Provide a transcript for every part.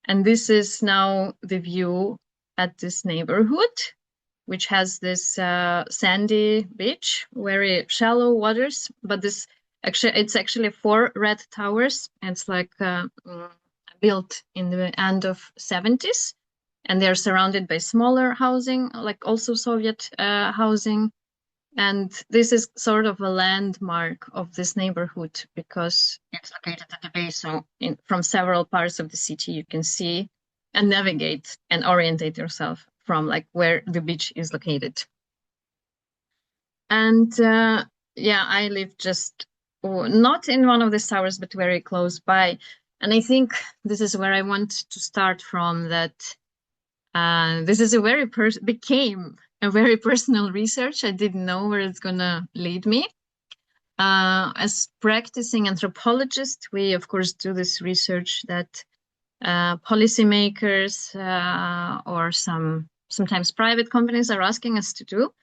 And this is now the view at this neighborhood, which has this sandy beach, very shallow waters. But it's actually 4 red towers. It's like built in the end of 70s. And they're surrounded by smaller housing, like also Soviet housing. And this is sort of a landmark of this neighborhood because it's located at the base. So from several parts of the city, you can see and navigate and orientate yourself from like where the beach is located. And yeah, I live just not in one of the towers, but very close by. And I think this is where I want to start from, that this is became a very personal research. I didn't know where it's gonna lead me. As practicing anthropologists, we of course do this research that policymakers or sometimes private companies are asking us to do.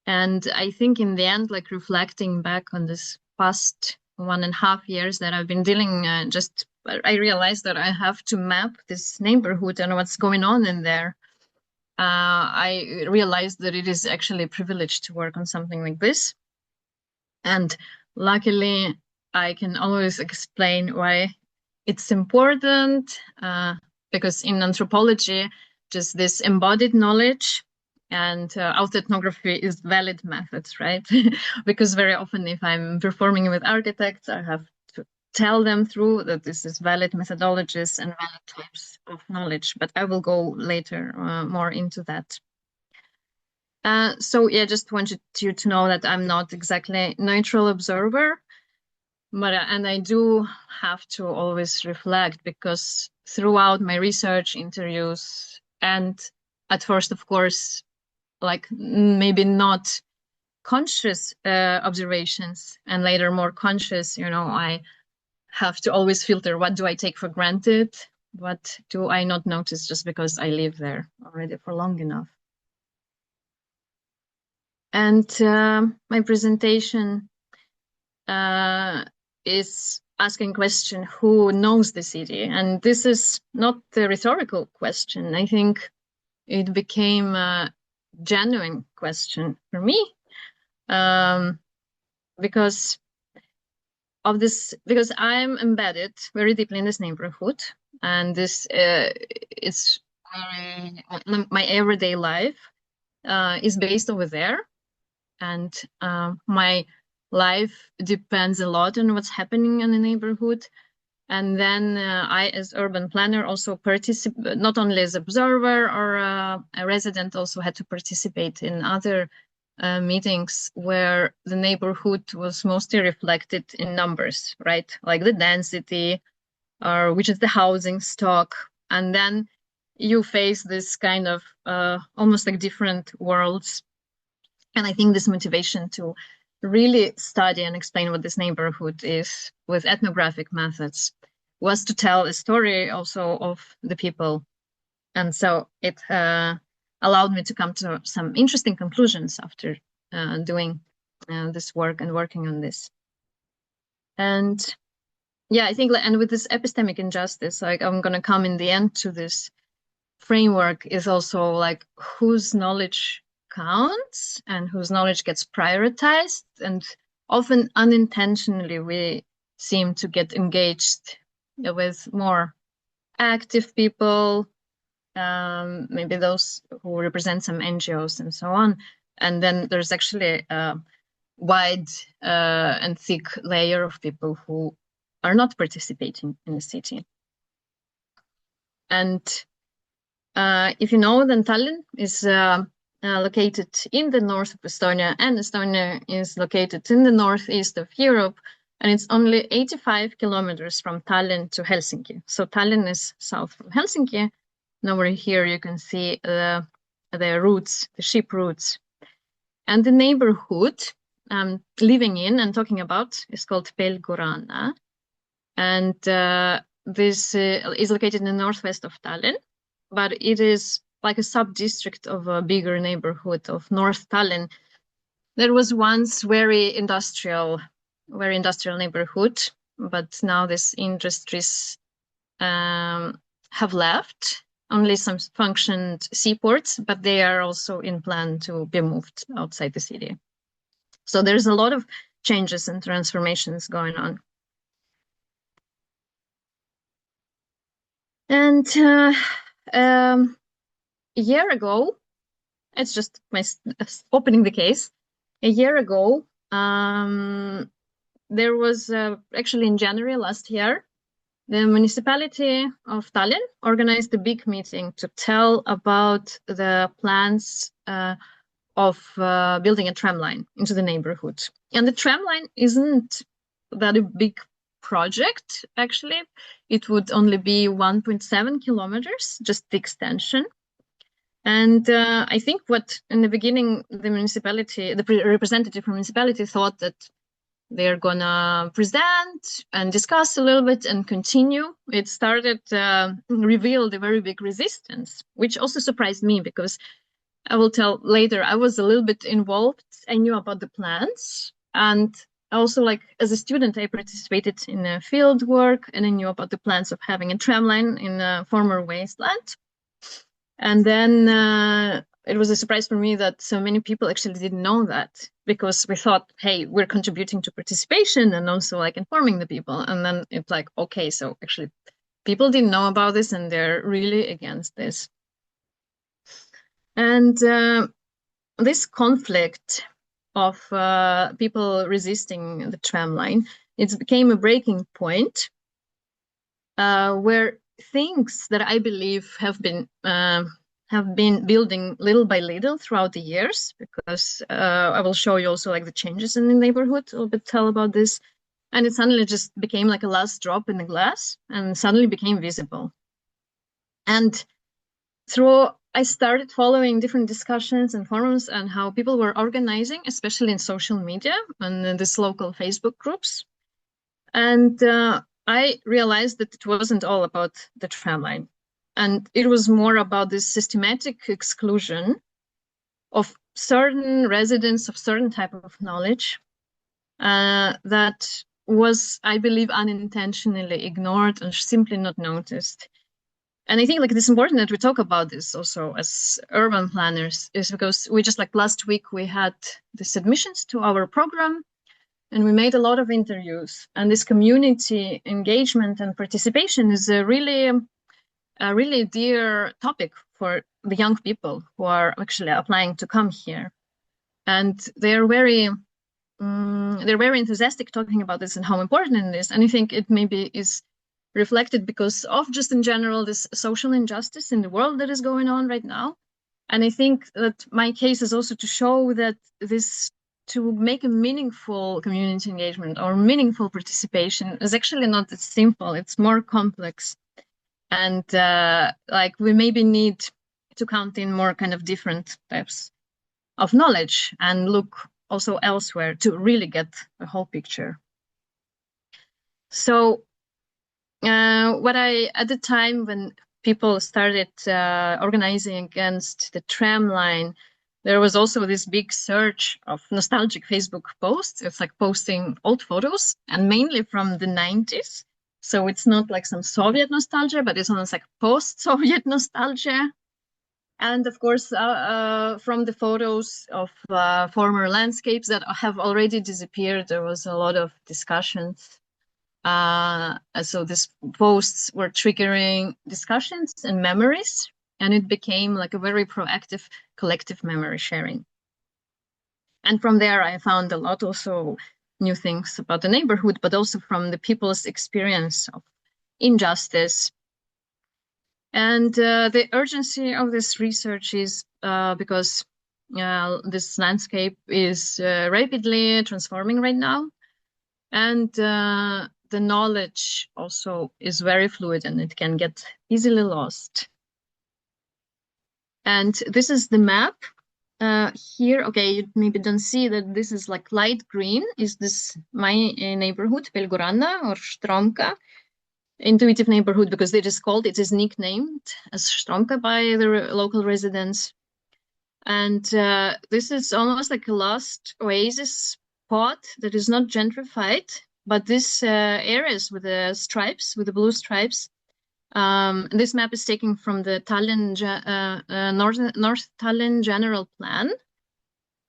And I think in the end, like reflecting back on this past 1.5 years that I've been dealing, I realized that I have to map this neighborhood and what's going on in there. I realized that it is actually a privilege to work on something like this. And luckily, I can always explain why it's important, because in anthropology, just this embodied knowledge and ethnography is valid methods, right? Because very often if I'm performing with architects, I have to tell them through that this is valid methodologies and valid types of knowledge, but I will go later more into that. So yeah, just wanted you to know that I'm not exactly neutral observer, but and I do have to always reflect, because throughout my research, interviews, and at first, of course, like maybe not conscious observations, and later more conscious, I have to always filter what do I take for granted, what do I not notice just because I live there already for long enough. And my presentation is asking question, who knows the city? And this is not the rhetorical question. I think it became a genuine question for me, because I'm embedded very deeply in this neighborhood, and this is my everyday life is based over there, and my life depends a lot on what's happening in the neighborhood. And then I, as urban planner, also participate, not only as observer or a resident, also had to participate in other meetings where the neighborhood was mostly reflected in numbers, right? Like the density, or which is the housing stock. And then you face this kind of almost like different worlds. And I think this motivation to really study and explain what this neighborhood is with ethnographic methods was to tell a story also of the people. And so it allowed me to come to some interesting conclusions after doing this work and working on this. And yeah, I think, and with this epistemic injustice, like I'm going to come in the end to this framework, is also like whose knowledge counts and whose knowledge gets prioritized. And often unintentionally, we seem to get engaged with more active people, maybe those who represent some NGOs and so on. And then there's actually a wide and thick layer of people who are not participating in the city. And if you know, then Tallinn is located in the north of Estonia, and Estonia is located in the northeast of Europe, and it's only 85 kilometers from Tallinn to Helsinki. So Tallinn is south from Helsinki. And over here you can see the routes, the ship routes. And the neighborhood I'm living in and talking about is called Pelgurana. And this is located in the northwest of Tallinn, but it is like a sub-district of a bigger neighborhood of North Tallinn. There was once very industrial neighborhood, but now this industries have left. Only some functioned seaports, but they are also in plan to be moved outside the city. So there's a lot of changes and transformations going on. And a year ago, it's just my opening the case. A year ago, there was actually in January last year, the municipality of Tallinn organized a big meeting to tell about the plans of building a tram line into the neighborhood. And the tram line isn't that a big project, actually. It would only be 1.7 kilometers, just the extension. And I think what in the beginning, the municipality, the representative from municipality thought that they're gonna present and discuss a little bit and continue. It started revealed a very big resistance, which also surprised me because I will tell later, I was a little bit involved. I knew about the plans, and also like as a student, I participated in a field work, and I knew about the plans of having a tram line in a former wasteland. And then it was a surprise for me that so many people actually didn't know that, because we thought, hey, we're contributing to participation and also like informing the people. And then it's like, okay, so actually people didn't know about this and they're really against this. And this conflict of people resisting the tram line, it became a breaking point where things that I believe have been building little by little throughout the years, because I will show you also like the changes in the neighborhood, a little bit tell about this. And it suddenly just became like a last drop in the glass and suddenly became visible. And I started following different discussions and forums and how people were organizing, especially in social media and this local Facebook groups. And I realized that it wasn't all about the tram line. And it was more about this systematic exclusion of certain residents of certain type of knowledge that was, I believe, unintentionally ignored and simply not noticed. And I think like it's important that we talk about this also as urban planners, is because we just like last week we had the submissions to our program and we made a lot of interviews, and this community engagement and participation is a really dear topic for the young people who are actually applying to come here. And they're very enthusiastic talking about this and how important it is. And I think it maybe is reflected because of just in general this social injustice in the world that is going on right now. And I think that my case is also to show that this, to make a meaningful community engagement or meaningful participation is actually not that simple. It's more complex. And like we maybe need to count in more kind of different types of knowledge and look also elsewhere to really get the whole picture. So at the time when people started organizing against the tram line, there was also this big surge of nostalgic Facebook posts. It's like posting old photos, and mainly from the 90s. So it's not like some Soviet nostalgia, but it's almost like post-Soviet nostalgia. And of course, from the photos of former landscapes that have already disappeared, there was a lot of discussions. So these posts were triggering discussions and memories, and it became like a very proactive collective memory sharing. And from there, I found a lot also new things about the neighborhood, but also from the people's experience of injustice. And the urgency of this research is because this landscape is rapidly transforming right now. And the knowledge also is very fluid and it can get easily lost. And this is the map. Here, okay, you maybe don't see that this is like light green. Is this my neighborhood, Pelguranna or Štromka? Intuitive neighborhood, because it is nicknamed as Štromka by the local residents. And this is almost like a lost oasis spot that is not gentrified, but these areas with the stripes, with the blue stripes, This map is taken from the Tallinn, North Tallinn General Plan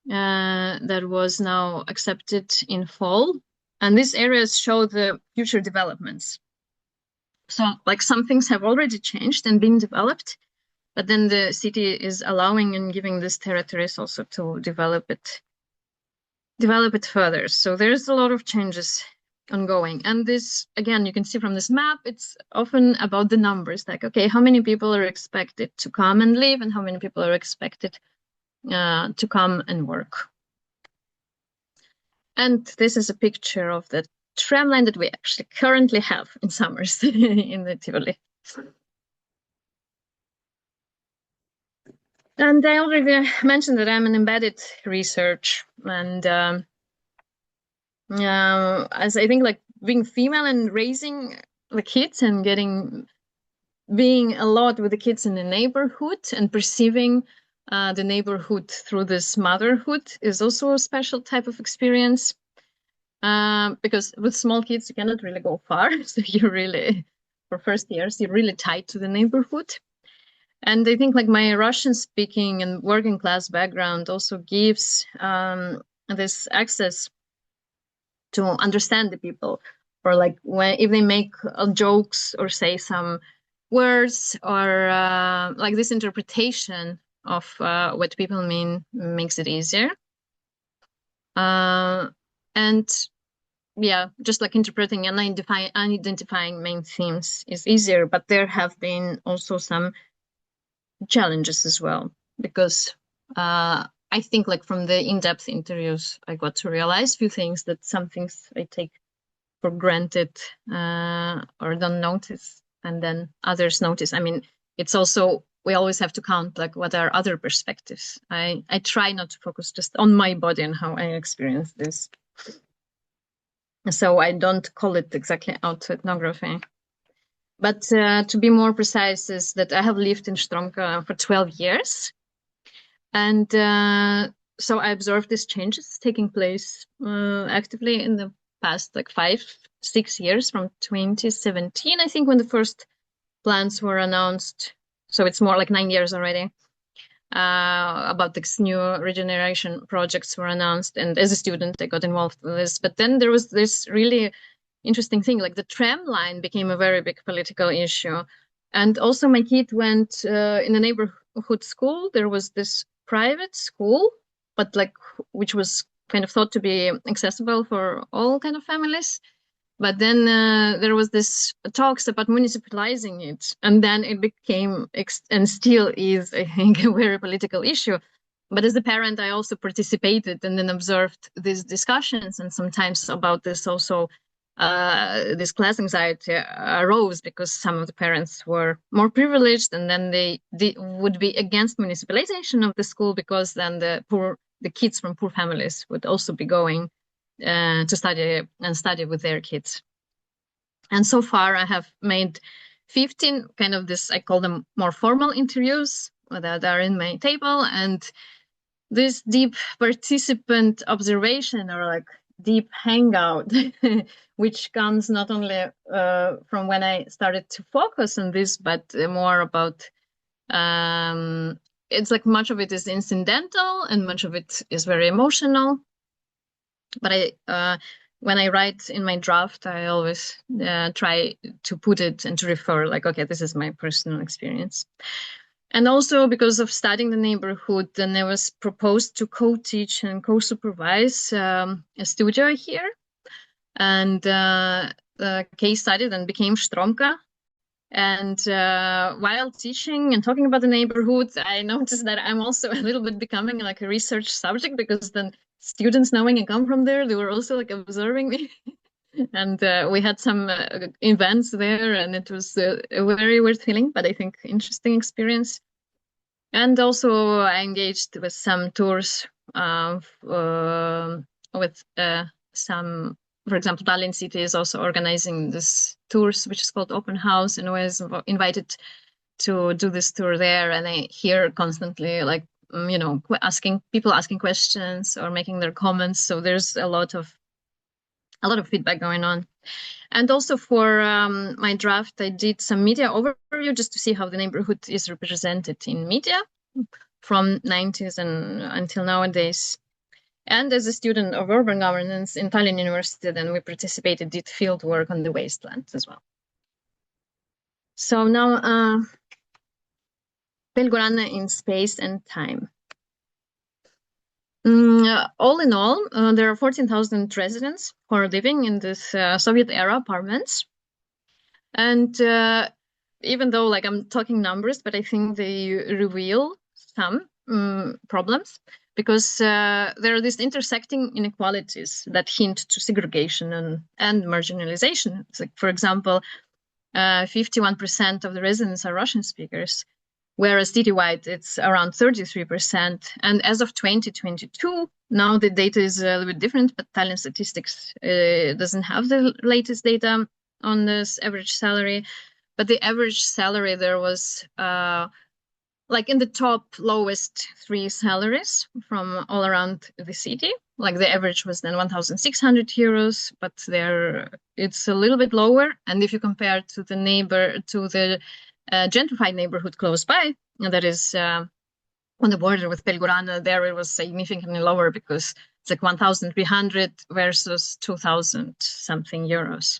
that was now accepted in fall. And these areas show the future developments. So like some things have already changed and been developed, but then the city is allowing and giving these territories also to develop it further. So there's a lot of changes ongoing. And this, again, you can see from this map, it's often about the numbers, like, okay, how many people are expected to come and live and how many people are expected to come and work. And this is a picture of the tram line that we actually currently have in summers in the Tivoli. And I already mentioned that I'm an embedded research, and as I think like being female and raising the kids and being a lot with the kids in the neighborhood and perceiving the neighborhood through this motherhood is also a special type of experience. Because with small kids, you cannot really go far. So you're really, for first years, you're really tied to the neighborhood. And I think like my Russian speaking and working class background also gives this access to understand the people, or like if they make jokes or say some words, or like this interpretation of what people mean makes it easier. And yeah, just like interpreting and identifying main themes is easier, but there have been also some challenges as well, because I think like from the in-depth interviews, I got to realize a few things, that some things I take for granted or don't notice, and then others notice. I mean, it's also, we always have to count like what are other perspectives. I try not to focus just on my body and how I experience this. So I don't call it exactly autoethnography. But to be more precise is that I have lived in Štromka for 12 years. And so I observed these changes taking place actively in the past like 5-6 years, from 2017, I think, when the first plans were announced. So it's more like 9 years already. About this new regeneration projects were announced, and as a student I got involved with this. But then there was this really interesting thing, like the tram line became a very big political issue. And also my kid went in a neighborhood school. There was this private school, but like which was kind of thought to be accessible for all kind of families. But then there was this talks about municipalizing it, and then it became and still is, I think, a very political issue. But as a parent, I also participated and then observed these discussions, and sometimes about this also this class anxiety arose because some of the parents were more privileged, and then they would be against municipalization of the school, because then the kids from poor families would also be going to study with their kids. And so far I have made 15 kind of this, I call them more formal interviews that are in my table, and this deep participant observation, or like deep hangout, which comes not only from when I started to focus on this, but more about it's like much of it is incidental and much of it is very emotional. But when I write in my draft, I always try to put it and to refer like, okay, this is my personal experience. And also because of studying the neighborhood, then I was proposed to co-teach and co-supervise a studio here. And the case study then became Štromka. And while teaching and talking about the neighborhood, I noticed that I'm also a little bit becoming like a research subject, because then students knowing I come from there, they were also like observing me. And we had some events there, and it was a very weird feeling, but I think interesting experience. And also I engaged with some tours with some, for example, Tallinn City is also organizing this tours, which is called Open House, and I was invited to do this tour there. And I hear constantly like, asking questions or making their comments. So there's a lot of a lot of feedback going on. And also for my draft, I did some media overview just to see how the neighborhood is represented in media from 90s and until nowadays. And as a student of urban governance in Tallinn University, then we participated, did field work on the wastelands as well. So now, Pelguranna in space and time. All in all, there are 14,000 residents who are living in this Soviet-era apartments. And even though like I'm talking numbers, but I think they reveal some problems, because there are these intersecting inequalities that hint to segregation and marginalization. It's like, for example, 51% of the residents are Russian speakers, whereas citywide it's around 33%. And as of 2022, now the data is a little bit different, but Tallinn Statistics doesn't have the latest data on this average salary. But the average salary there was like in the top lowest 3 salaries from all around the city. Like the average was then 1,600 euros, but there it's a little bit lower. And if you compare to the gentrified neighborhood close by, that is on the border with Pelguranna, there it was significantly lower, because it's like 1,300 versus 2,000 something euros.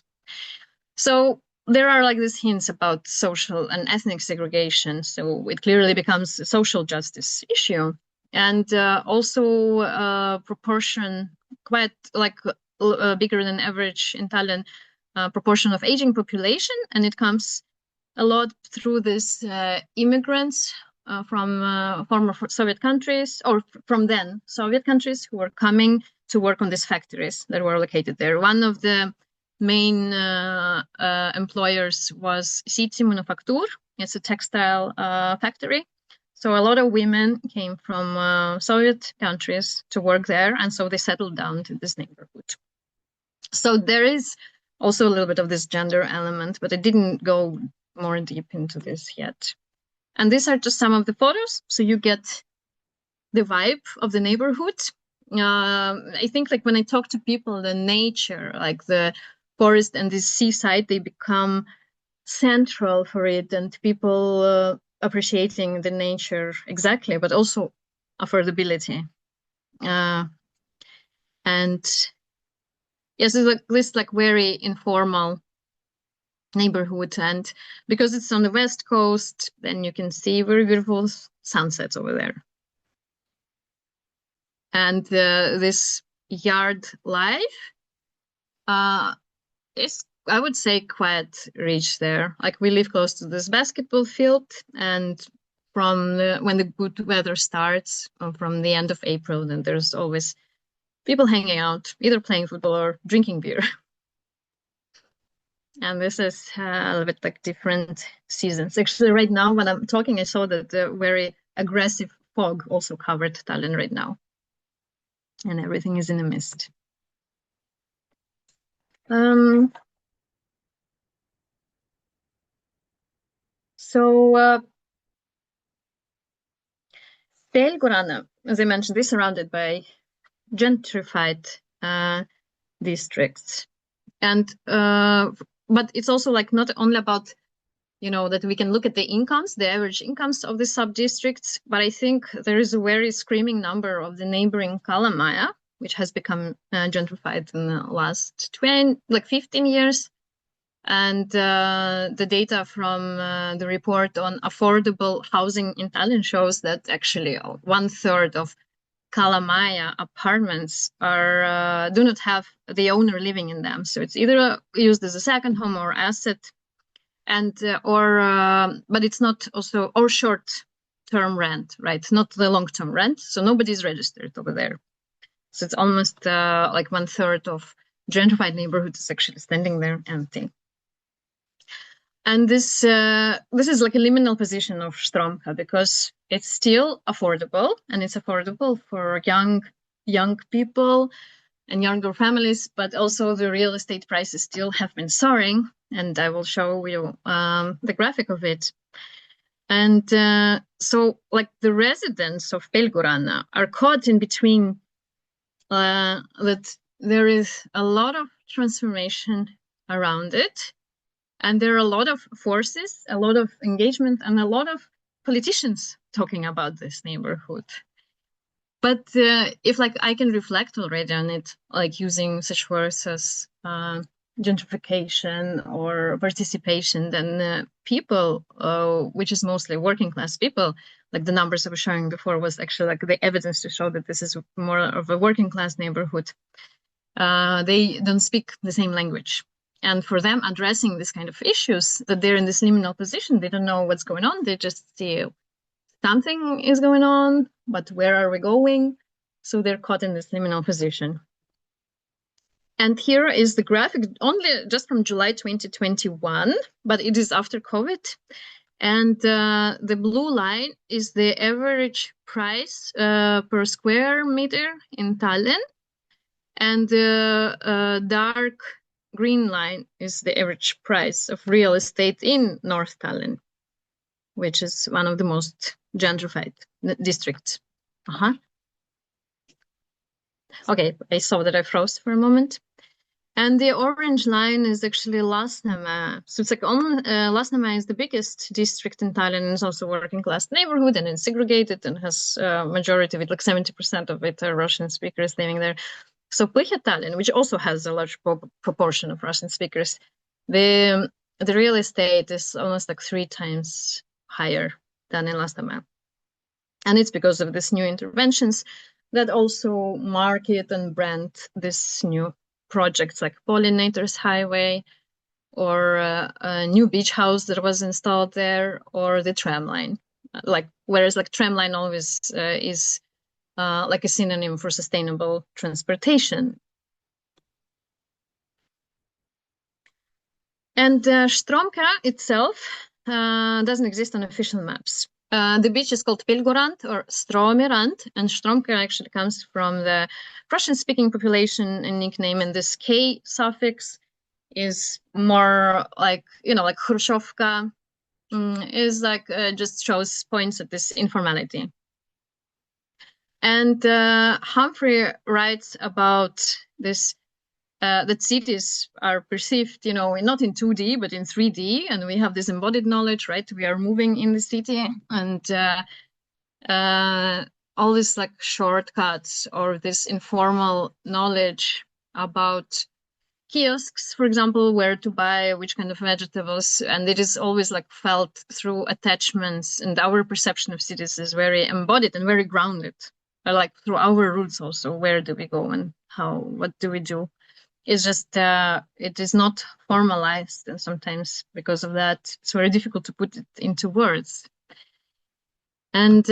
So there are like these hints about social and ethnic segregation. So it clearly becomes a social justice issue. And also proportion, quite like bigger than average in Tallinn, proportion of aging population. And it comes a lot through this immigrants from former Soviet countries, or from then Soviet countries, who were coming to work on these factories that were located there. One of the main employers was Siitsi Manufacture. It's a textile factory. So a lot of women came from Soviet countries to work there, and so they settled down to this neighborhood. So there is also a little bit of this gender element, but I didn't go more deep into this yet. And these are just some of the photos, so you get the vibe of the neighborhood. I think like when I talk to people, the nature, like the forest and the seaside, they become central for it, and people appreciating the nature exactly, but also affordability. And yes, it's like this like very informal neighborhood, and because it's on the west coast, then you can see very beautiful sunsets over there. And this yard life is, I would say, quite rich there. Like we live close to this basketball field, and from when the good weather starts, from the end of April, then there's always people hanging out, either playing football or drinking beer. And this is a little bit like different seasons. Actually, right now, when I'm talking, I saw that the very aggressive fog also covered Tallinn right now. And everything is in a mist. So Pelguranna, as I mentioned, is surrounded by gentrified districts. And but it's also like not only about, you know, that we can look at the incomes, the average incomes of the sub-districts, but I think there is a very screaming number of the neighboring Kalamaja, which has become gentrified in the last 15 years. And the data from the report on affordable housing in Tallinn shows that actually 1/3 of Kalamaja apartments are do not have the owner living in them. So it's either used as a second home or asset, and but it's not also, or short-term rent, right? Not the long-term rent. So nobody's registered over there. So it's almost like 1/3 of gentrified neighborhoods is actually standing there empty. And this is like a liminal position of Štromka, because it's still affordable, and it's affordable for young people and younger families, but also the real estate prices still have been soaring, and I will show you the graphic of it. And so like the residents of Pelguranna are caught in between that there is a lot of transformation around it. And there are a lot of forces, a lot of engagement, and a lot of politicians talking about this neighborhood. But if like I can reflect already on it, like using such words as gentrification or participation, then people, which is mostly working class people, like the numbers I was showing before was actually like the evidence to show that this is more of a working class neighborhood. They don't speak the same language. And for them, addressing this kind of issues, that they're in this liminal position, they don't know what's going on. They just see something is going on, but where are we going? So they're caught in this liminal position. And here is the graphic, only just from July 2021, but it is after COVID. And the blue line is the average price per square meter in Tallinn. And the dark green line is the average price of real estate in North Tallinn, which is one of the most gentrified districts. Okay, I saw that I froze for a moment. And the orange line is actually Lasnamäe. So it's like Lasnamäe is the biggest district in Tallinn, and is also a working class neighborhood, and it's segregated and has majority of it, like 70% of it are Russian speakers living there. So Põhja-Tallinn, which also has a large proportion of Russian speakers, the real estate is almost like 3 times higher than in Lasnamäe. And it's because of these new interventions that also market and brand this new projects like Pollinators Highway or a new beach house that was installed there, or the tram line. Whereas like tram line always is like a synonym for sustainable transportation. And Štromka itself doesn't exist on official maps. The beach is called Pelgorand or Stromirand, and Štromka actually comes from the Russian-speaking population and nickname, and this K suffix is more like, like Khrushchevka, is like just shows points at this informality. And Humphrey writes about this, that cities are perceived, not in 2D, but in 3D. And we have this embodied knowledge, right? We are moving in the city, and all these like shortcuts or this informal knowledge about kiosks, for example, where to buy which kind of vegetables. And it is always like felt through attachments, and our perception of cities is very embodied and very grounded. Like through our roots also, where do we go and what do we do? It's just, it is not formalized, and sometimes because of that, it's very difficult to put it into words. And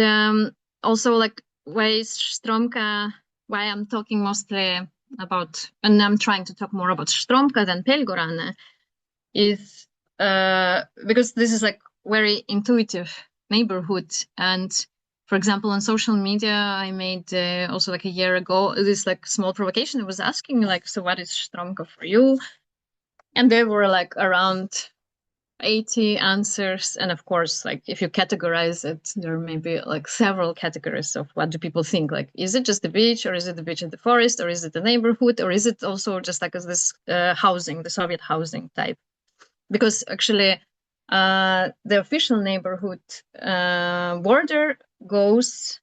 also like why Štromka, why I'm talking mostly about, and I'm trying to talk more about Štromka than Pelgorane, is because this is like very intuitive neighborhood. And for example, on social media, I made also like a year ago, this like small provocation. I was asking like, so what is Štromka for you? And there were like around 80 answers. And of course, like if you categorize it, there may be like several categories of what do people think. Like, is it just the beach, or is it the beach in the forest, or is it the neighborhood, or is it also just like as this housing, the Soviet housing type? Because actually, the official neighborhood border goes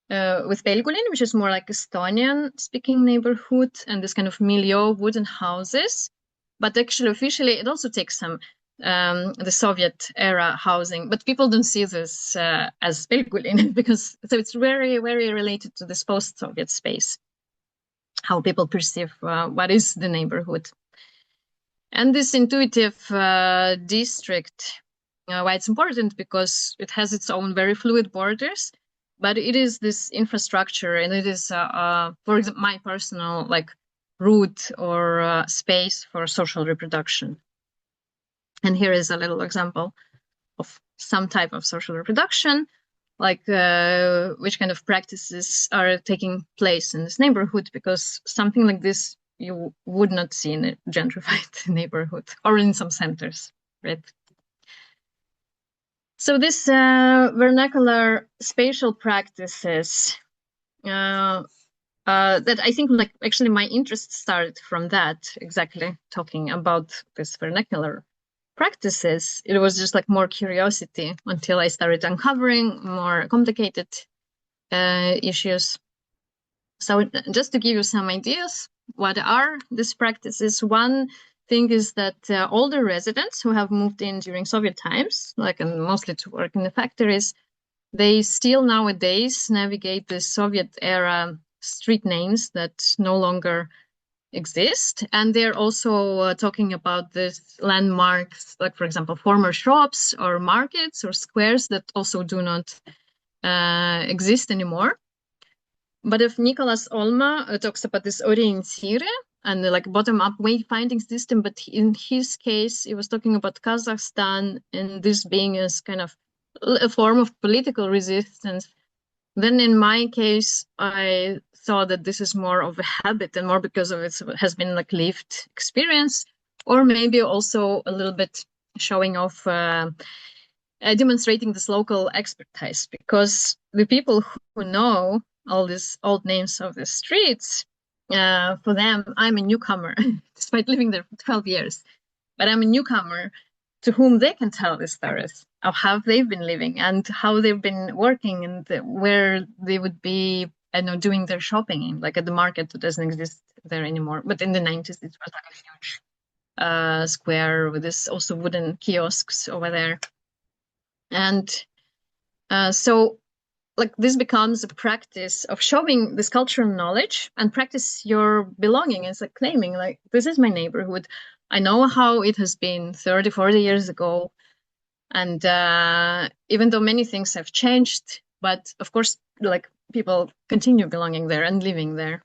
with Pelgulin, which is more like Estonian-speaking neighborhood, and this kind of milieu wooden houses. But actually, officially, it also takes some the Soviet-era housing. But people don't see this as Pelgulin because so it's very, very related to this post-Soviet space, how people perceive what is the neighborhood. And this intuitive district, why it's important, because it has its own very fluid borders, but it is this infrastructure, and it is, for example, my personal like route or space for social reproduction. And here is a little example of some type of social reproduction, like which kind of practices are taking place in this neighborhood, because something like this you would not see in a gentrified neighborhood or in some centers, right? So this vernacular spatial practices that I think like actually my interest started from that, exactly talking about this vernacular practices. It was just like more curiosity until I started uncovering more complicated issues. So just to give you some ideas, what are these practices? One thing is that older residents who have moved in during Soviet times, like and mostly to work in the factories, they still nowadays navigate the Soviet era street names that no longer exist. And they're also talking about this landmarks, like, for example, former shops or markets or squares that also do not exist anymore. But if Nicholas Olma talks about this orientire and the like bottom-up wayfinding system, but in his case, he was talking about Kazakhstan and this being as kind of a form of political resistance. Then in my case, I saw that this is more of a habit and more because of it has been like lived experience, or maybe also a little bit showing off, demonstrating this local expertise, because the people who know all these old names of the streets, for them, I'm a newcomer, despite living there for 12 years, but I'm a newcomer to whom they can tell the stories of how they've been living and how they've been working and where they would be, I know, doing their shopping in, like at the market that doesn't exist there anymore. But in the 90s, it was like a huge square with this also wooden kiosks over there. And so like this becomes a practice of showing this cultural knowledge and practice your belonging. It's like claiming like, this is my neighborhood. I know how it has been 30, 40 years ago. And even though many things have changed, but of course, like people continue belonging there and living there.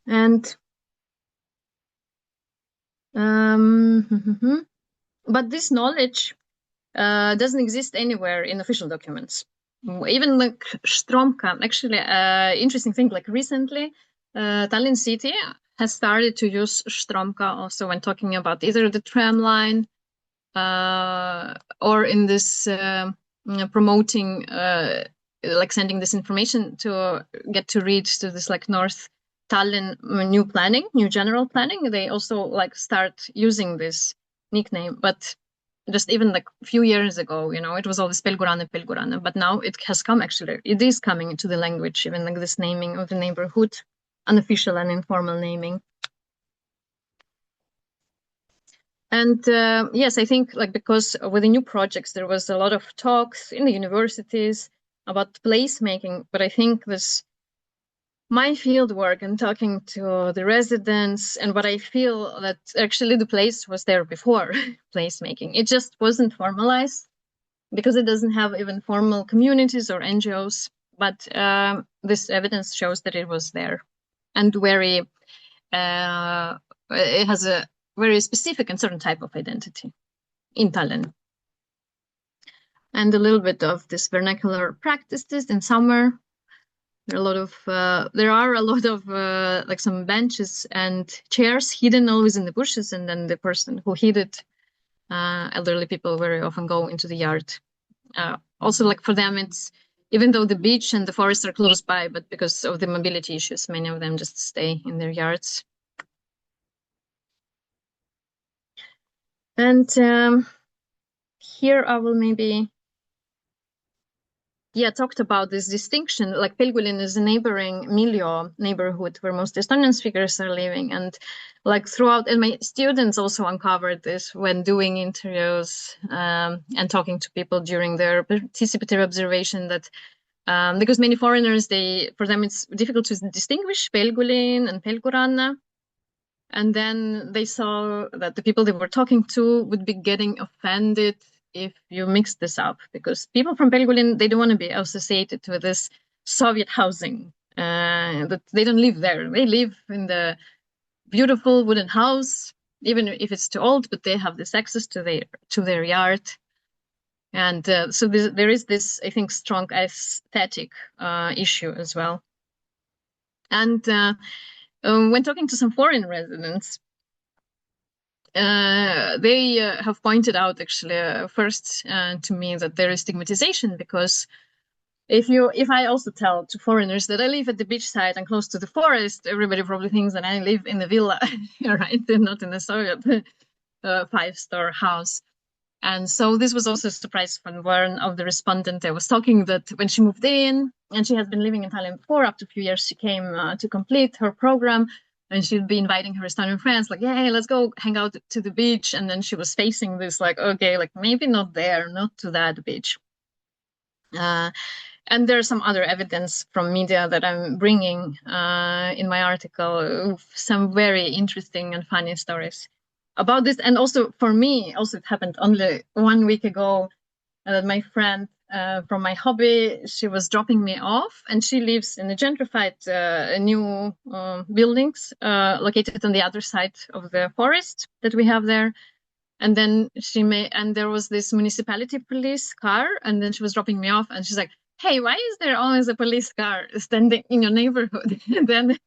And but this knowledge doesn't exist anywhere in official documents. Even like Štromka, actually, interesting thing, like recently, Tallinn city has started to use Štromka also when talking about either the tram line or in this promoting, like sending this information to get to read to this like North Tallinn new planning, new general planning. They also like start using this nickname, but just even like a few years ago, you know, it was always Pelgurane, but now it has come actually, it is coming into the language, even like this naming of the neighborhood, unofficial and informal naming. And yes, I think like because with the new projects, there was a lot of talks in the universities about placemaking, but I think this, my field work and talking to the residents and what I feel that actually the place was there before placemaking. It just wasn't formalized because it doesn't have even formal communities or NGOs, but this evidence shows that it was there and very, it has a very specific and certain type of identity in Tallinn. And a little bit of this vernacular practices in summer. There are a lot of like some benches and chairs hidden always in the bushes, and then the person who hid it, elderly people very often go into the yard. Also, like for them, it's even though the beach and the forest are close by, but because of the mobility issues, many of them just stay in their yards. And here I will maybe, talked about this distinction. Like Pelgulin is a neighboring Miljo neighborhood where most Estonian speakers are living. And like throughout, and my students also uncovered this when doing interviews and talking to people during their participatory observation that because many foreigners, for them it's difficult to distinguish Pelgulin and Pelguranna. And then they saw that the people they were talking to would be getting offended if you mix this up, because people from Pelgulin, they don't want to be associated with this Soviet housing. That they don't live there. They live in the beautiful wooden house, even if it's too old, but they have this access to their yard. And so there is this, I think, strong aesthetic issue as well. And when talking to some foreign residents, they have pointed out actually first to me that there is stigmatization because if I also tell to foreigners that I live at the beach side and close to the forest, everybody probably thinks that I live in a villa, right? And not in a Soviet 5-star house. And so this was also a surprise from one of the respondents I was talking, that when she moved in, and she had been living in Tallinn before, up to a few years, she came to complete her program, and she'd be inviting her Estonian friends, like, hey, let's go hang out to the beach. And then she was facing this, like, okay, like maybe not there, not to that beach. And there's some other evidence from media that I'm bringing in my article, some very interesting and funny stories about this. And also for me, also it happened only 1 week ago that my friend from my hobby, she was dropping me off, and she lives in a gentrified new buildings located on the other side of the forest that we have there. And then there was this municipality police car, and then she was dropping me off, and she's like, hey, why is there always a police car standing in your neighborhood? And then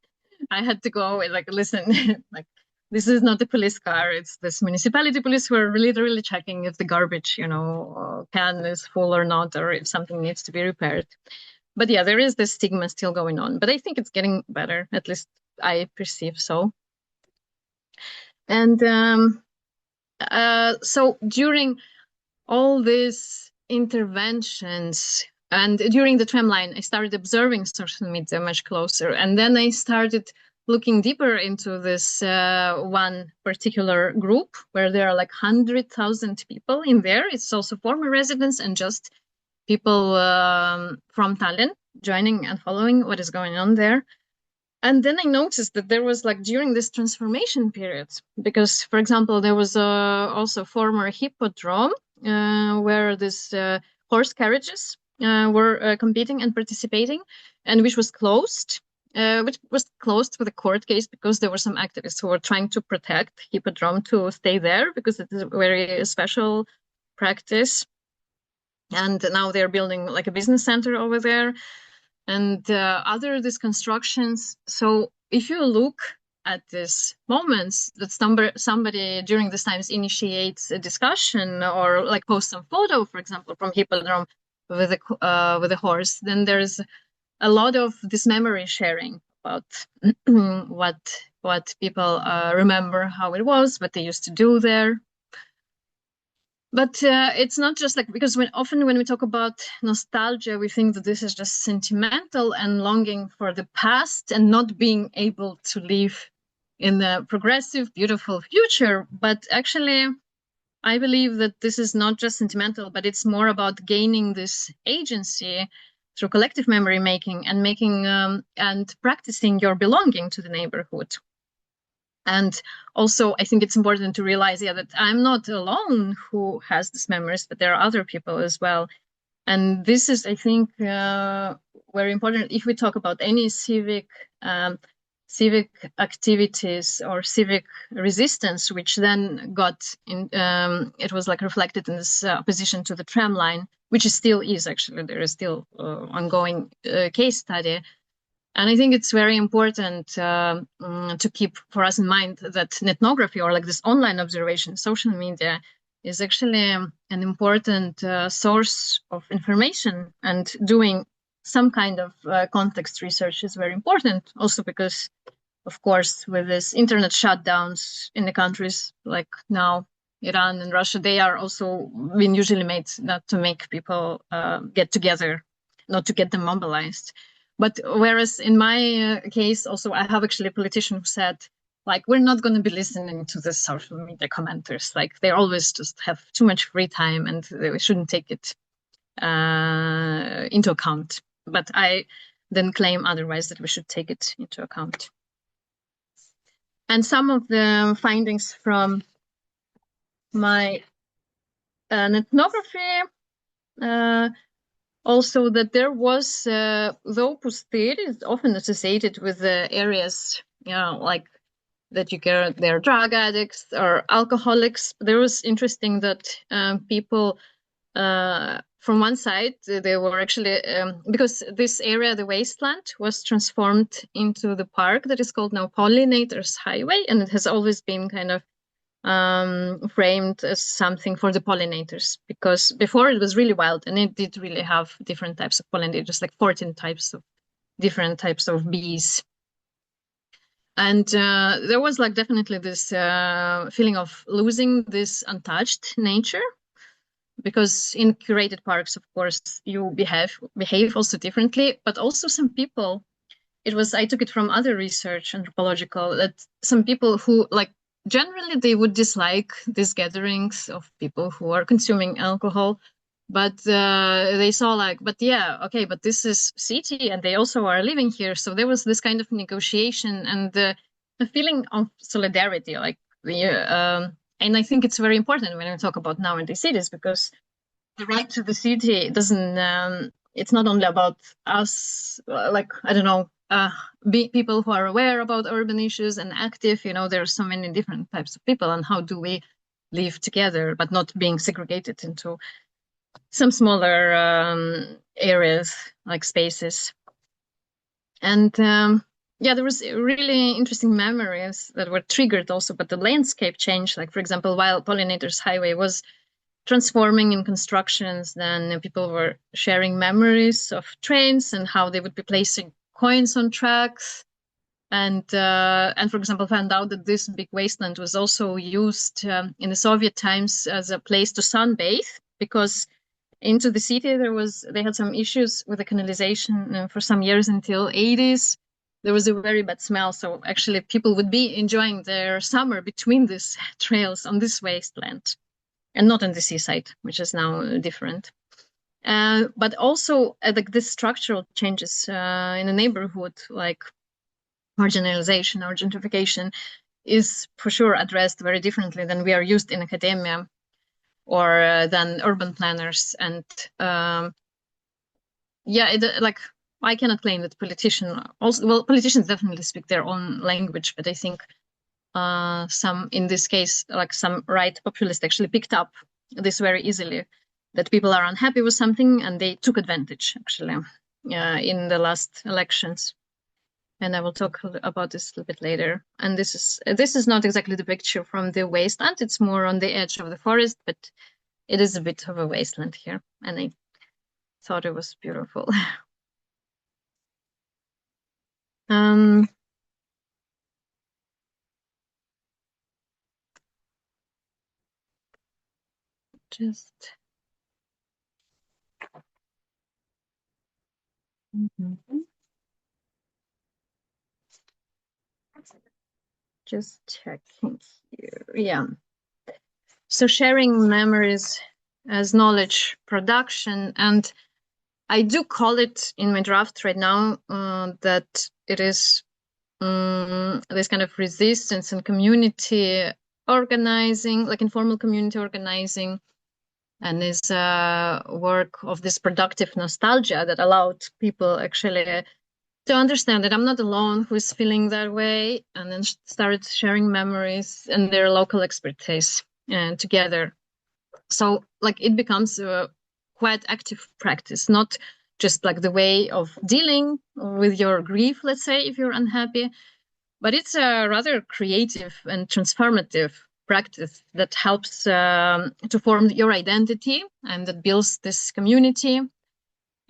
I had to go and like, listen, like, this is not the police car. It's this municipality police who are literally checking if the garbage, can is full or not, or if something needs to be repaired. But yeah, there is this stigma still going on, but I think it's getting better. At least I perceive so. And so during all these interventions and during the tramline, I started observing social media much closer. And then I started looking deeper into this one particular group where there are like 100,000 people in there. It's also former residents and just people from Tallinn joining and following what is going on there. And then I noticed that there was like during this transformation period, because, for example, there was also former hippodrome where this horse carriages were competing and participating, and which was closed with a court case because there were some activists who were trying to protect hippodrome to stay there because it is a very special practice. And now they're building like a business center over there and other these constructions. So if you look at these moments that somebody during these times initiates a discussion or like posts some photo, for example, from hippodrome with a horse, then there's a lot of this memory sharing about what people remember how it was, what they used to do there. But it's not just like, because often when we talk about nostalgia, we think that this is just sentimental and longing for the past and not being able to live in a progressive, beautiful future. But actually, I believe that this is not just sentimental, but it's more about gaining this agency through collective memory making and and practicing your belonging to the neighborhood. And also, I think it's important to realize, that I'm not alone who has these memories, but there are other people as well. And this is, I think, very important if we talk about any civic activities or civic resistance, which then got in, it was like reflected in this opposition to the tram line, which still is actually, there is still ongoing case study. And I think it's very important to keep for us in mind that ethnography, or like this online observation, social media, is actually an important source of information, and doing some kind of context research is very important. Also because, of course, with this internet shutdowns in the countries like now, Iran and Russia, they are also been usually made not to make people get together, not to get them mobilized. But whereas in my case, also, I have actually a politician who said, like, we're not going to be listening to the social media commenters. Like, they always just have too much free time and they shouldn't take it into account. But I then claim otherwise, that we should take it into account. And some of the findings from my ethnography, also that there was, though Pustir is often associated with the areas, like that you get, they're drug addicts or alcoholics. There was interesting that people from one side, they were actually, because this area, the wasteland, was transformed into the park that is called now Pollinators Highway, and it has always been kind of framed as something for the pollinators, because before it was really wild and it did really have different types of pollinators, like 14 types of different types of bees. And there was like definitely this feeling of losing this untouched nature, because in curated parks, of course, you behave also differently, but also some people, I took it from other research, anthropological, that some people who like generally they would dislike these gatherings of people who are consuming alcohol, but they saw like, but yeah, okay, but this is city and they also are living here. So there was this kind of negotiation and a feeling of solidarity, like and I think it's very important when we talk about nowadays cities, because the right to the city doesn't it's not only about us, like I don't know, people who are aware about urban issues and active, there are so many different types of people, and how do we live together but not being segregated into some smaller areas, like spaces. And yeah, there was really interesting memories that were triggered also, but the landscape changed. Like, for example, while Pollinators Highway was transforming in constructions, then people were sharing memories of trains and how they would be placing coins on tracks. And for example, found out that this big wasteland was also used in the Soviet times as a place to sunbathe, because into the city they had some issues with the canalization for some years until 80s. There was a very bad smell, so actually people would be enjoying their summer between these trails on this wasteland, and not on the seaside, which is now different. But also like the structural changes in the neighborhood, like marginalization or gentrification, is for sure addressed very differently than we are used in academia or than urban planners. And yeah, like I cannot claim that politicians definitely speak their own language, but I think some, in this case, like some right populists actually picked up this very easily, that people are unhappy with something and they took advantage actually in the last elections. And I will talk about this a little bit later. And this is not exactly the picture from the wasteland. It's more on the edge of the forest, but it is a bit of a wasteland here. And I thought it was beautiful. Just just checking here. Yeah. So sharing memories as knowledge production, and I do call it in my draft right now that it is this kind of resistance and community organizing, like informal community organizing, and this work of this productive nostalgia that allowed people actually to understand that I'm not alone who is feeling that way, and then started sharing memories and their local expertise together. So like it becomes a quite active practice, not just like the way of dealing with your grief, let's say, if you're unhappy, but it's a rather creative and transformative practice that helps to form your identity and that builds this community.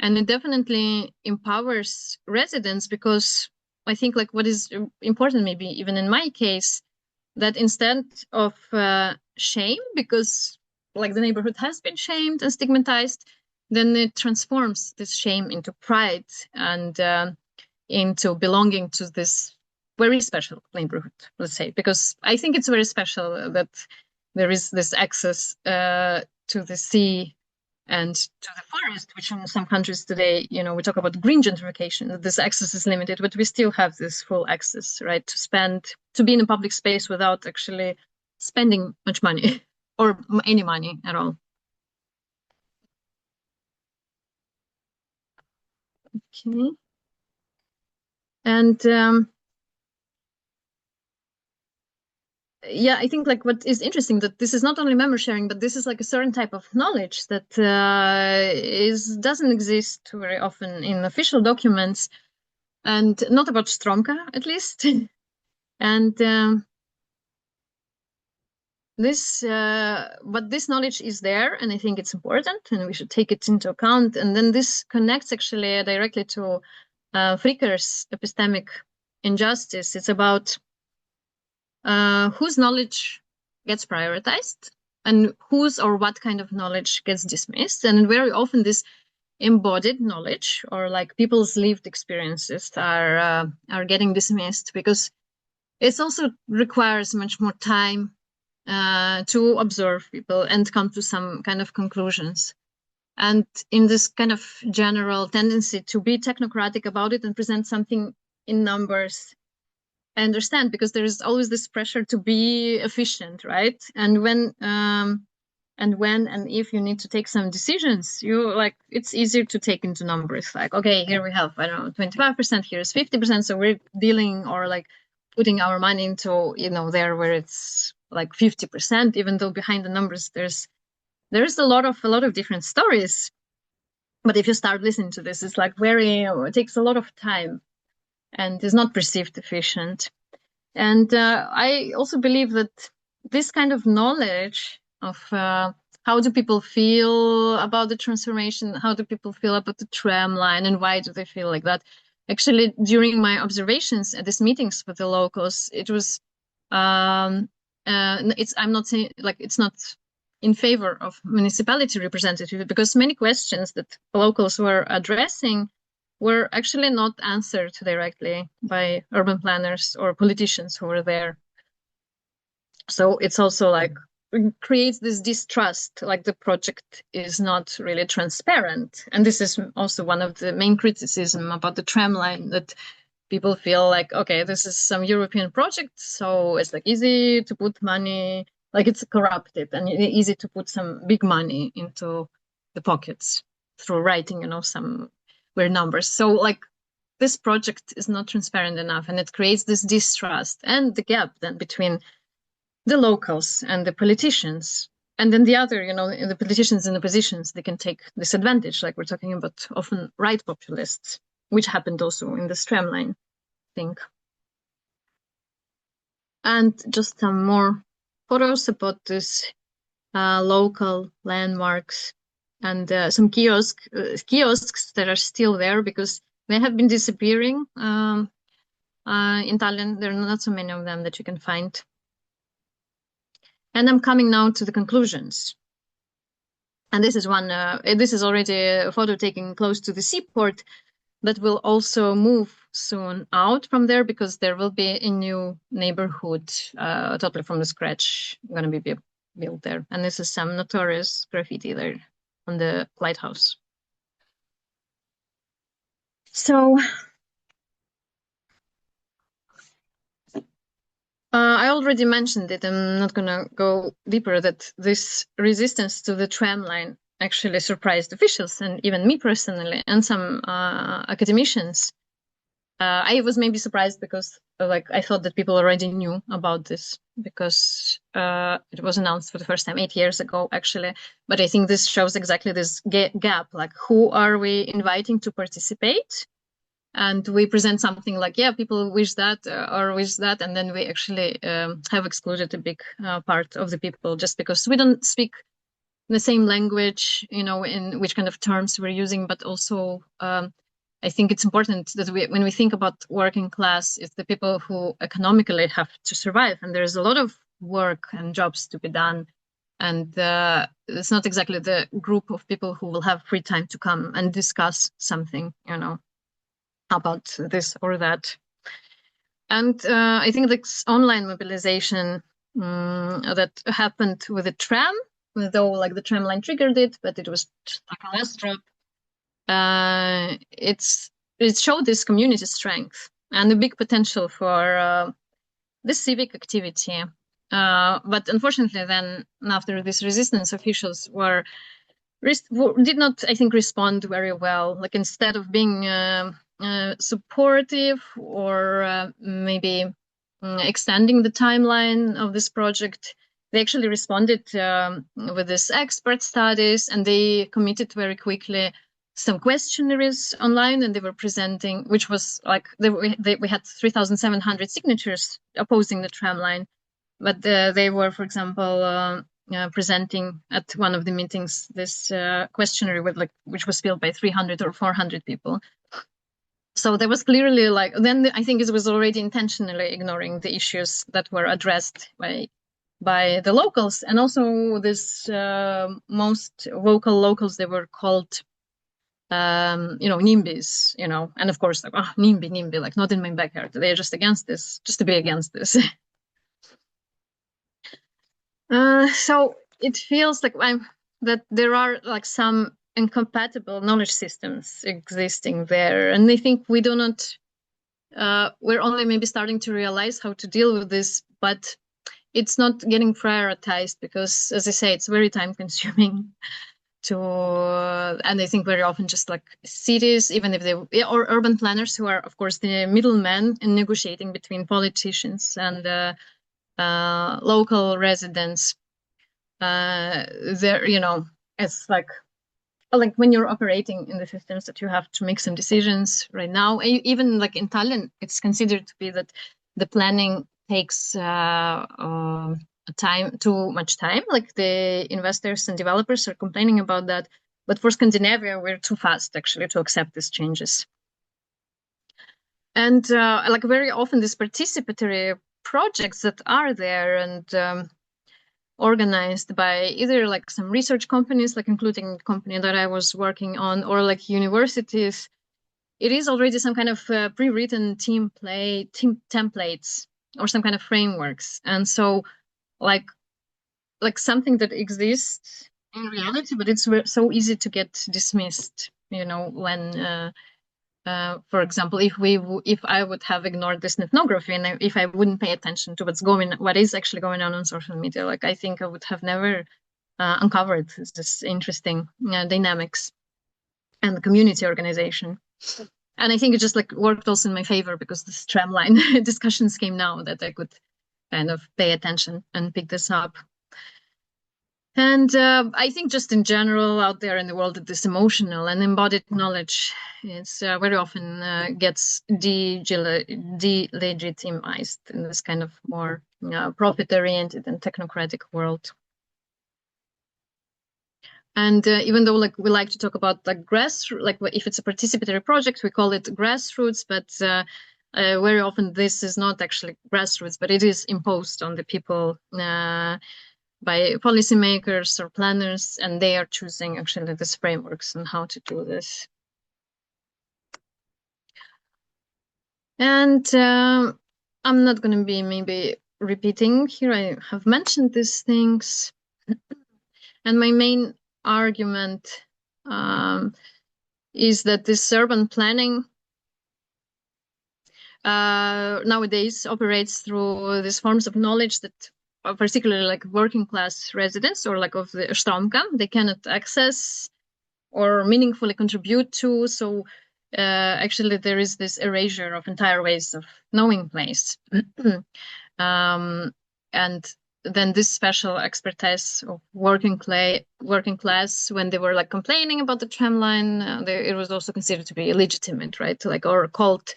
And it definitely empowers residents, because I think like what is important, maybe even in my case, that instead of shame, because like the neighborhood has been shamed and stigmatized, then it transforms this shame into pride and into belonging to this very special neighborhood, let's say, because I think it's very special that there is this access to the sea and to the forest, which in some countries today, we talk about green gentrification, that this access is limited, but we still have this full access, right, to be in a public space without actually spending much money or any money at all. Okay. And yeah, I think like what is interesting, that this is not only memory sharing, but this is like a certain type of knowledge that doesn't exist very often in official documents, and not about Štromka at least. And but this knowledge is there, and I think it's important, and we should take it into account. And then this connects actually directly to Fricker's epistemic injustice. It's about whose knowledge gets prioritized and whose or what kind of knowledge gets dismissed. And very often this embodied knowledge or like people's lived experiences are getting dismissed because it also requires much more time to observe people and come to some kind of conclusions. And in this kind of general tendency to be technocratic about it and present something in numbers, I understand, because there is always this pressure to be efficient, right? And when and if you need to take some decisions, you like it's easier to take into numbers. Like, okay, here we have, I don't know, 25%, here's 50%. So we're dealing or like putting our money into, there where it's like 50%, even though behind the numbers there's a lot of different stories. But if you start listening to this, it's like it takes a lot of time and is not perceived efficient. And I also believe that this kind of knowledge of how do people feel about the transformation, how do people feel about the tram line, and why do they feel like that? Actually, during my observations at these meetings with the locals, it was I'm not saying like it's not in favor of municipality representative, because many questions that locals were addressing were actually not answered directly by urban planners or politicians who were there. So it's also like creates this distrust, like the project is not really transparent. And this is also one of the main criticism about the tram line, that people feel like, okay, this is some European project, so it's like easy to put money, like it's corrupted and easy to put some big money into the pockets through writing, some weird numbers. So like this project is not transparent enough, and it creates this distrust and the gap then between the locals and the politicians. And then the other, the politicians in the positions, they can take this advantage, like we're talking about often right populists, which happened also in the tramline thing. And just some more photos about this local landmarks and some kiosks that are still there because they have been disappearing in Tallinn. There are not so many of them that you can find. And I'm coming now to the conclusions. And this is this is already a photo taken close to the seaport that will also move soon out from there because there will be a new neighborhood totally from the scratch going to be built there. And this is some notorious graffiti there on the lighthouse. So I already mentioned it. I'm not going to go deeper that this resistance to the tram line actually surprised officials and even me personally and some academicians. I was maybe surprised because I thought that people already knew about this because it was announced for the first time 8 years ago, actually. But I think this shows exactly this gap, like who are we inviting to participate? And we present something like, yeah, people wish that or wish that. And then we actually have excluded a big part of the people just because we don't speak the same language, in which kind of terms we're using, but also I think it's important that when we think about working class, it's the people who economically have to survive. And there's a lot of work and jobs to be done. And it's not exactly the group of people who will have free time to come and discuss something, about this or that. And I think this online mobilization that happened with the tram, though like the tram line triggered it, but it was like a last drop. It showed this community strength and a big potential for this civic activity. But unfortunately, then after this resistance, officials did not, I think, respond very well. Like instead of being supportive or maybe extending the timeline of this project, they actually responded with this expert studies, and they committed very quickly some questionnaires online, and they were presenting, which was like we had 3,700 signatures opposing the tramline, but they were, for example, presenting at one of the meetings this questionnaire with which was filled by 300 or 400 people. So there was clearly then I think it was already intentionally ignoring the issues that were addressed by the locals, and also this most vocal locals, they were called NIMBYs, and of course NIMBY, like not in my backyard. They're just against this, just to be against this. So it feels like that there are some incompatible knowledge systems existing there, and I think we do not. We're only maybe starting to realize how to deal with this, but it's not getting prioritized because, as I say, it's very time consuming and I think very often just cities, even if or urban planners who are, of course, the middlemen in negotiating between politicians and local residents. It's like when you're operating in the systems that you have to make some decisions right now. Even in Tallinn, it's considered to be that the planning takes too much time. The investors and developers are complaining about that. But for Scandinavia, we're too fast actually to accept these changes. And very often these participatory projects that are there and organized by either some research companies, including the company that I was working on, or universities, it is already some kind of pre-written team templates or some kind of frameworks. And so something that exists in reality, but it's so easy to get dismissed, when for example, if I would have ignored this ethnography and if I wouldn't pay attention to what is actually going on social media, I think I would have never uncovered this interesting dynamics and community organization. And I think it just worked also in my favor because the tramline discussions came now that I could kind of pay attention and pick this up. And I think just in general out there in the world, this emotional and embodied knowledge is very often gets delegitimized in this kind of more profit-oriented and technocratic world. And even though we like to talk about grassroots, if it's a participatory project, we call it grassroots, but very often this is not actually grassroots, but it is imposed on the people by policymakers or planners, and they are choosing actually these frameworks and how to do this. And I'm not going to be maybe repeating here. I have mentioned these things. And my main argument is that this urban planning nowadays operates through these forms of knowledge that particularly working class residents or of the Štromka, they cannot access or meaningfully contribute to. So actually there is this erasure of entire ways of knowing place. And then this special expertise of working class, when they were complaining about the tramline, it was also considered to be illegitimate, right? Or called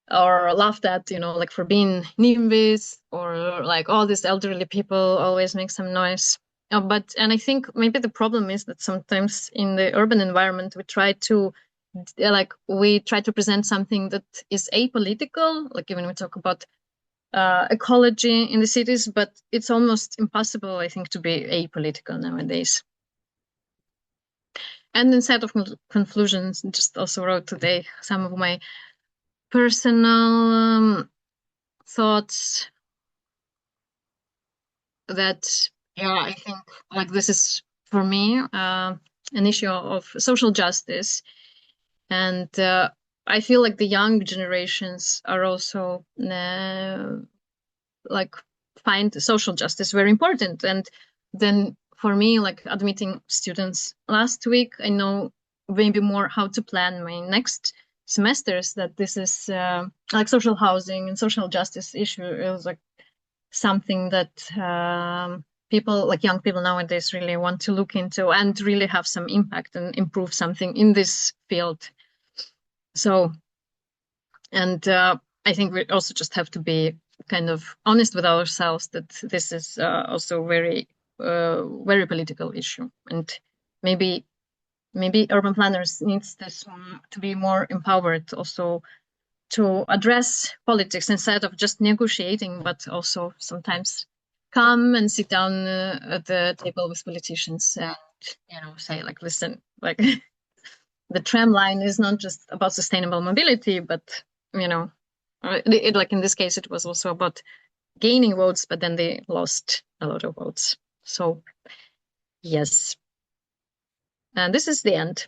or laughed at, for being NIMBYs, or all these elderly people always make some noise. And I think maybe the problem is that sometimes in the urban environment we try to present something that is apolitical, even we talk about ecology in the cities, but it's almost impossible, I think, to be apolitical nowadays. And in set of conclusions, just also wrote today some of my personal thoughts that, I think this is for me an issue of social justice. And I feel the young generations are also find social justice very important. And then for me, admitting students last week, I know maybe more how to plan my next semesters, that this is social housing and social justice issue is something that people, young people nowadays, really want to look into and really have some impact and improve something in this field. So, and I think we also just have to be kind of honest with ourselves that this is also very political issue, and maybe urban planners needs this to be more empowered also to address politics instead of just negotiating, but also sometimes come and sit down at the table with politicians and say like, listen, like the tram line is not just about sustainable mobility, but like in this case it was also about gaining votes, but then they lost a lot of votes. So yes, and this is the end.